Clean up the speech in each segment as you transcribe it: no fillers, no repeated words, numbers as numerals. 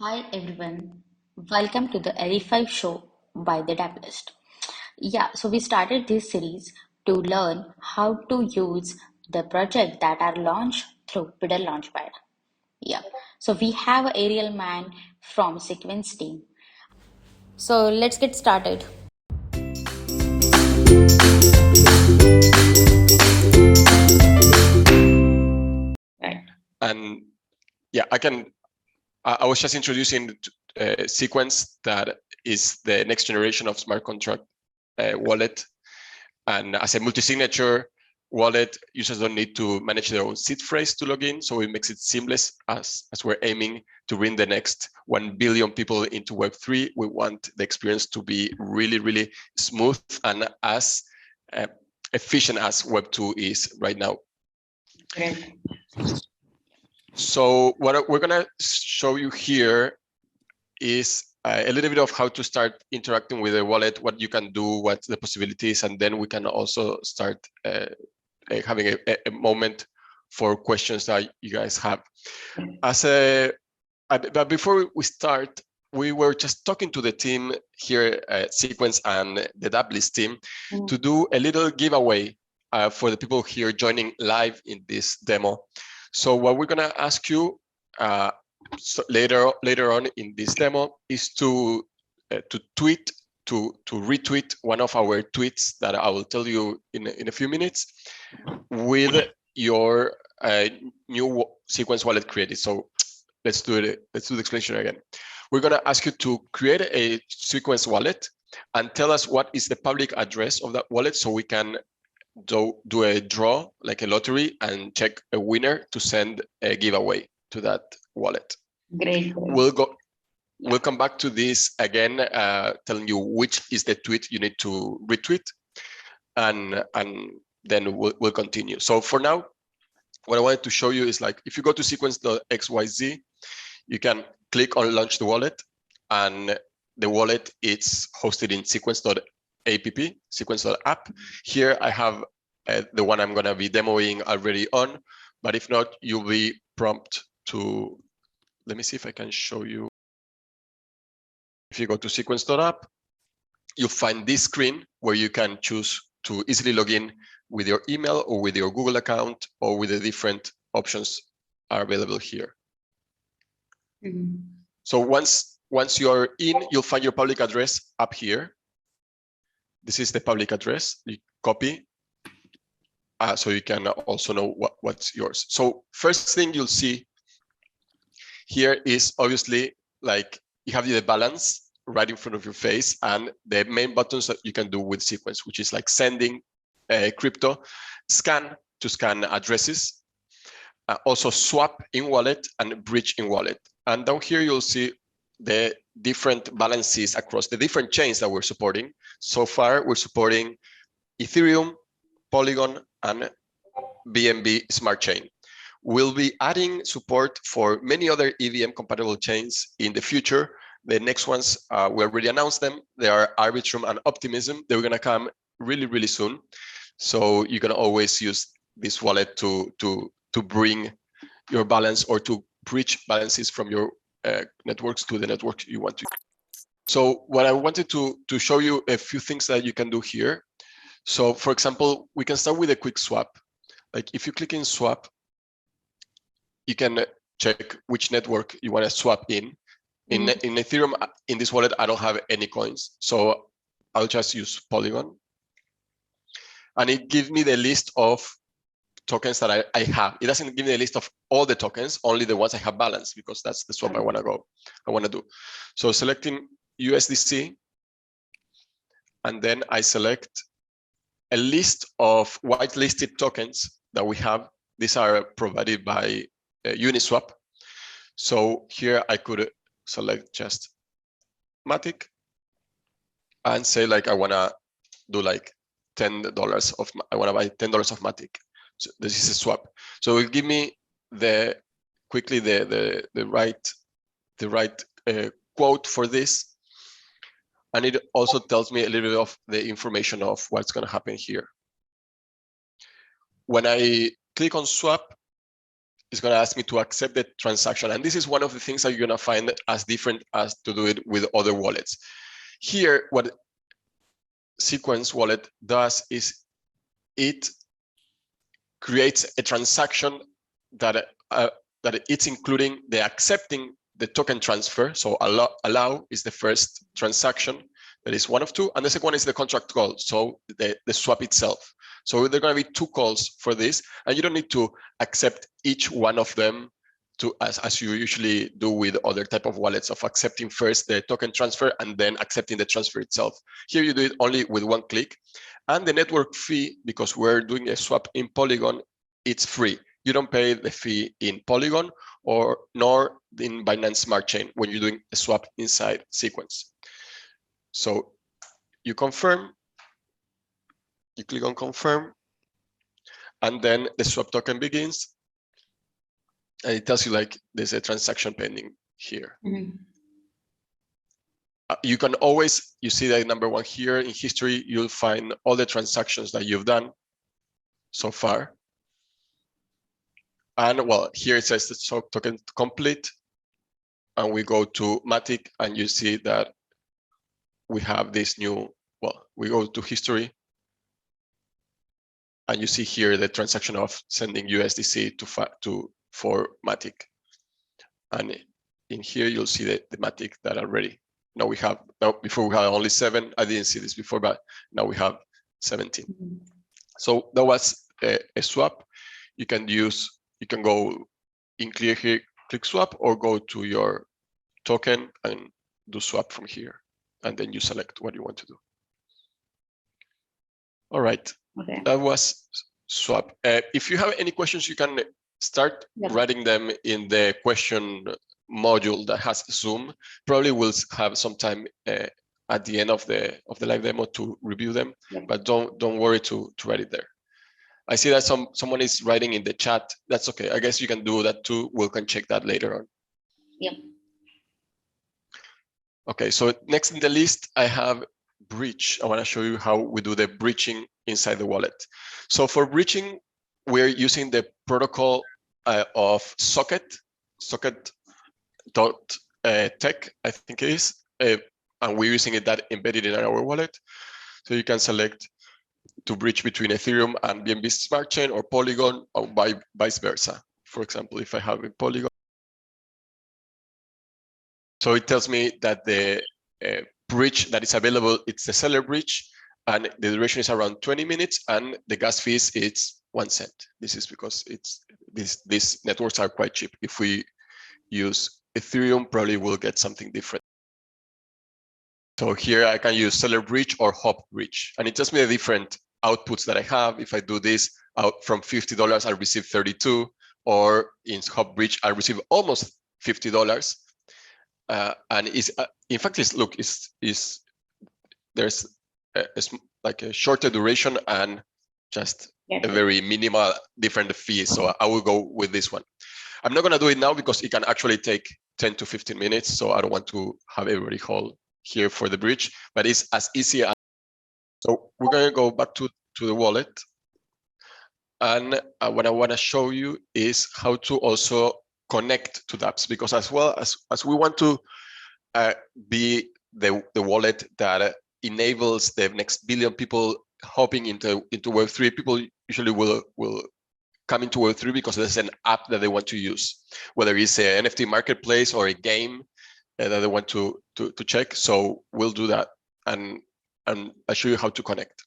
Hi everyone, welcome to the Verify show by the Dapp List. So we started this series to learn how to use the project that are launched through Buidl Launchpad. Yeah, so we have Ariel Man from Sequence team. So let's get started. Right. And yeah, I was just introducing Sequence, that is the next generation of smart contract wallet. And as a multi-signature wallet, users don't need to manage their own seed phrase to log in. So it makes it seamless as we're aiming to bring the next 1 billion people into Web3. We want the experience to be really, really smooth and as efficient as Web2 is right now. Great. So what we're gonna show you here is a little bit of how to start interacting with the wallet, what you can do, what the possibilities, and then we can also start having a moment for questions that you guys have. But before we start, we were just talking to the team here at Sequence and the Dapp List team to do a little giveaway for the people here joining live in this demo. So what we're gonna ask you later on in this demo is to retweet one of our tweets that I will tell you in a few minutes with your new Sequence wallet created. So let's do it. Let's do the explanation again. We're going to ask you to create a Sequence wallet and tell us what is the public address of that wallet, so we can do a draw, like a lottery, and check a winner to send a giveaway to that wallet. Great. We'll come back to this again, telling you which is the tweet you need to retweet, and then we'll continue. So for now, what I wanted to show you is, like, if you go to sequence.xyz, you can click on launch the wallet, and the wallet is hosted in sequence.app, sequence.app. Here I have the one I'm going to be demoing already on, but if not, you'll be prompted to, let me see if I can show you. If you go to sequence.app, you'll find this screen where you can choose to easily log in with your email or with your Google account, or with the different options are available here. So once you're in, you'll find your public address up here. This is the public address. You copy, so you can also know what's yours. So first thing you'll see here is, obviously, like, you have the balance right in front of your face, and the main buttons that you can do with Sequence, which is like sending crypto, scan to scan addresses, also swap in wallet and bridge in wallet. And down here you'll see the different balances across the different chains that we're supporting. So far, we're supporting Ethereum, Polygon, and BNB Smart Chain. We'll be adding support for many other EVM compatible chains in the future. The next ones, we already announced them. They are Arbitrum and Optimism. They're going to come really, really soon. So you can always use this wallet to bring your balance, or to bridge balances from your networks to the network you want to. So what I wanted to show you a few things that you can do here. So for example, we can start with a quick swap. Like, if you click in swap, you can check which network you want to swap in. In Ethereum, in this wallet, I don't have any coins, so I'll just use Polygon. And it gives me the list of tokens that I have. It doesn't give me a list of all the tokens, only the ones I have balanced, because that's the swap I want to do. So selecting USDC, and then I select a list of whitelisted tokens that we have. These are provided by Uniswap. So here I could select just Matic and say, like, I want to do like $10 of, I want to buy $10 of Matic. So this is a swap. So it will give me the right quote for this, and it also tells me a little bit of the information of what's going to happen here. When I click on swap, it's going to ask me to accept the transaction. And this is one of the things that you're going to find as different as to do it with other wallets. Here, what Sequence Wallet does is it creates a transaction that it's including the accepting the token transfer. So allow is the first transaction, that is one of two, and the second one is the contract call, so the swap itself. So there are going to be two calls for this, and you don't need to accept each one of them to as you usually do with other type of wallets, of accepting first the token transfer and then accepting the transfer itself. Here you do it only with one click, and the network fee, because we're doing a swap in Polygon, it's free. You don't pay the fee in Polygon or nor in Binance Smart Chain when you're doing a swap inside Sequence. So you confirm, you click on confirm, and then the swap token begins. And it tells you like there's a transaction pending here. Mm-hmm. You can always, you see that number one here in history, you'll find all the transactions that you've done so far. And well, here it says the swap token complete. And we go to Matic and you see that we have this new, well, we go to history. And you see here the transaction of sending USDC for Matic. And in here, you'll see the Matic that are ready. Now we have, before we had only 7. I didn't see this before, but now we have 17. Mm-hmm. So that was a swap. You can go in clear here, click swap, or go to your token and do swap from here. And then you select what you want to do. All right. Okay. That was swap. If you have any questions, you can start writing them in the question module that has Zoom. Probably we'll have some time at the end of the live demo to review them, but don't worry to write it there. I see that someone is writing in the chat. That's okay. I guess you can do that too. We can check that later on. Yep. Okay, so next in the list, I have bridge. I want to show you how we do the bridging inside the wallet. So for bridging, we're using the protocol of socket.tech, I think it is, and we're using it that embedded in our wallet. So you can select to bridge between Ethereum and BNB Smart Chain or Polygon, or vice versa. For example, if I have a Polygon, so it tells me that the bridge that is available, it's the seller bridge, and the duration is around 20 minutes, and the gas fees it's 1 cent. This is because these networks are quite cheap. If we use Ethereum, probably we'll get something different. So here I can use seller bridge or hop bridge, and it tells me the different outputs that I have. If I do this out from $50, I receive 32, or in hop bridge, I receive almost $50. And is in fact, there's like a shorter duration and just a very minimal different fee. So I will go with this one. I'm not going to do it now because it can actually take 10 to 15 minutes. So I don't want to have everybody hold here for the bridge, but it's as easy as. So we're going to go back to the wallet. And what I want to show you is how to also connect to dapps, because as well as we want to be the wallet that enables the next billion people hopping into Web3. People usually will come into Web3 because there's an app that they want to use, whether it's an NFT marketplace or a game that they want to check. So we'll do that, and I'll show you how to connect.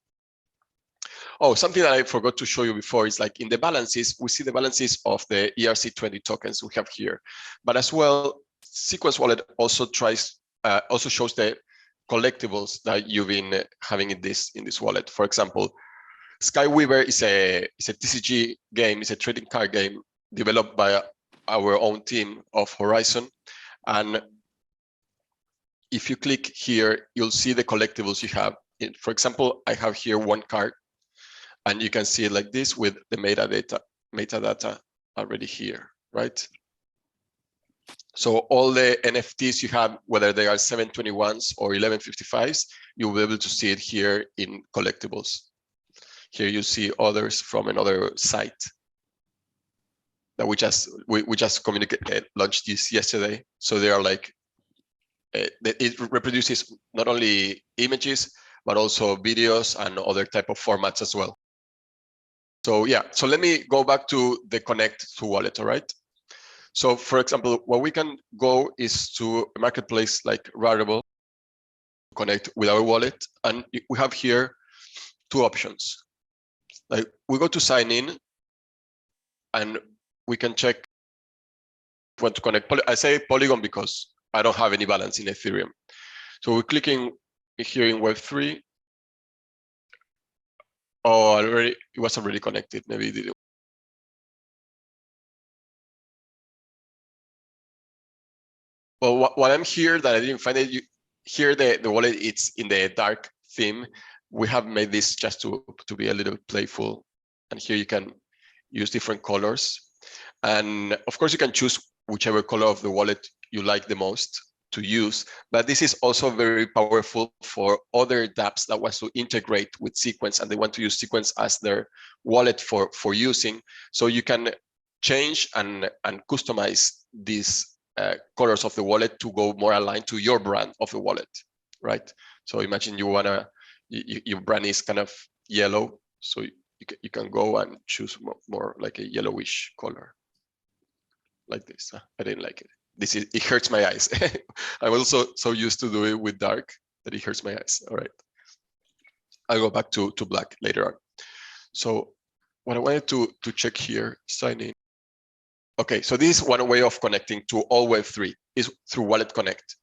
Oh, something that I forgot to show you before is like in the balances, we see the balances of the ERC20 tokens we have here, but as well, Sequence Wallet also shows the collectibles that you've been having in this wallet. For example, Skyweaver is a TCG game, it's a trading card game developed by our own team of Horizon. And if you click here, you'll see the collectibles you have. For example, I have here one card, and you can see it like this with the metadata already here, right? So all the NFTs you have, whether they are 721s or 1155s, you'll be able to see it here in collectibles. Here you see others from another site that we just launched this yesterday. So they are like, it reproduces not only images, but also videos and other type of formats as well. So yeah, so let me go back to the connect to wallet, all right? So for example, what we can go is to a marketplace like Rarible, connect with our wallet, and we have here two options. Like we go to sign in, and we can check if we want to connect. I say Polygon because I don't have any balance in Ethereum. So we're clicking here in Web3. Oh, it was already connected. Maybe it didn't. Well, while I'm here, that I didn't find it. Here, the wallet, it's in the dark theme. We have made this just to be a little playful. And here you can use different colors. And of course, you can choose whichever color of the wallet you like the most to use. But this is also very powerful for other dApps that want to integrate with Sequence, and they want to use Sequence as their wallet for using. So you can change and customize these colors of the wallet to go more aligned to your brand of the wallet, right? So imagine you wanna, your brand is kind of yellow, so you can go and choose more like a yellowish color, like this. I didn't like it. It hurts my eyes. I'm also so used to do it with dark that it hurts my eyes. All right, I'll go back to black later on. So what I wanted to check here, sign in. Okay, so this is one way of connecting to all Web3 is through Wallet Connect.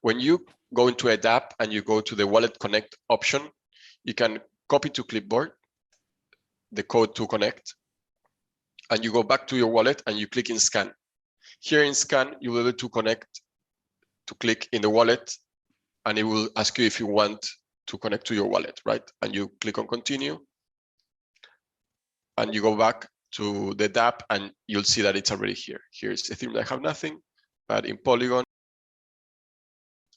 When you go into a dApp and you go to the Wallet Connect option, you can copy to clipboard the code to connect, and you go back to your wallet and you click in scan. Here in scan, you will be able to connect, to click in the wallet, and it will ask you if you want to connect to your wallet, right? And you click on continue, and you go back to the dApp, and you'll see that it's already here. Here's Ethereum, I have nothing, but in Polygon.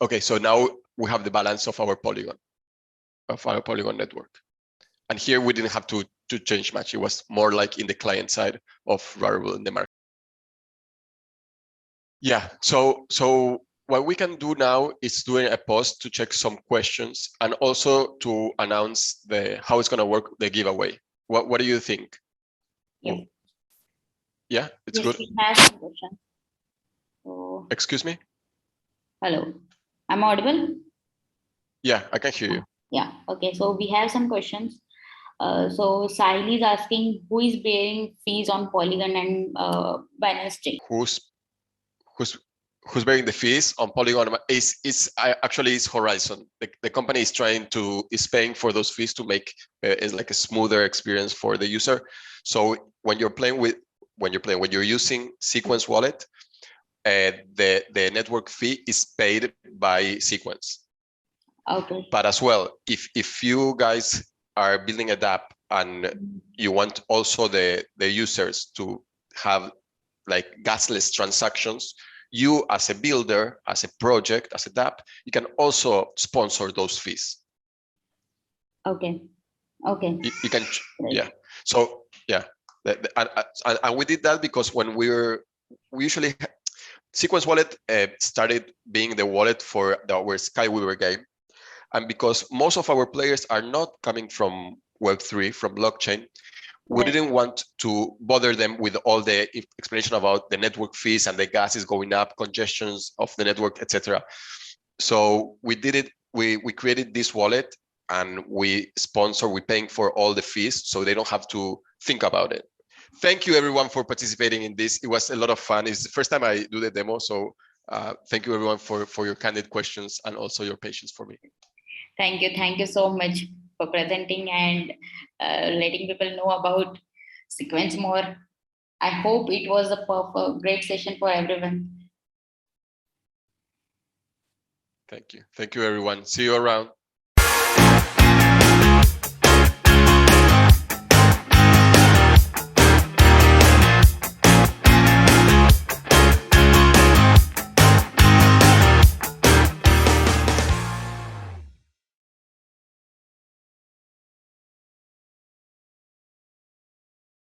Okay, so now we have the balance of our Polygon network. And here we didn't have to change much. It was more like in the client side of Rarible in the market. Yeah, so what we can do now is doing a post to check some questions and also to announce how it's going to work, the giveaway. What do you think? Yeah. Yeah, it's good. We have some questions. So, excuse me? Hello, I'm audible? Yeah, I can hear you. Yeah, okay, so we have some questions. So Sahil is asking, who is bearing fees on Polygon and Binance Chain? Who's bearing the fees on Polygon actually is Horizon. The company is paying for those fees to make it's like a smoother experience for the user. So when you're using Sequence Wallet, the network fee is paid by Sequence. Okay. But as well, if you guys are building a dApp and you want also the users to have like gasless transactions, you as a builder, as a project, as a dApp, you can also sponsor those fees. Okay. Okay. You can, yeah. So yeah, and we did that because when we usually Sequence Wallet started being the wallet for our Skyweaver game, and because most of our players are not coming from Web3, from blockchain, we didn't want to bother them with all the explanation about the network fees and the gas is going up, congestions of the network, etc. So we did it. We created this wallet and we're paying for all the fees, so they don't have to think about it. Thank you everyone for participating in this. It was a lot of fun. It's the first time I do the demo, so thank you everyone for your candid questions and also your patience for me. Thank you so much for presenting and letting people know about Sequence more. I hope it was a great session for everyone. Thank you everyone. See you around.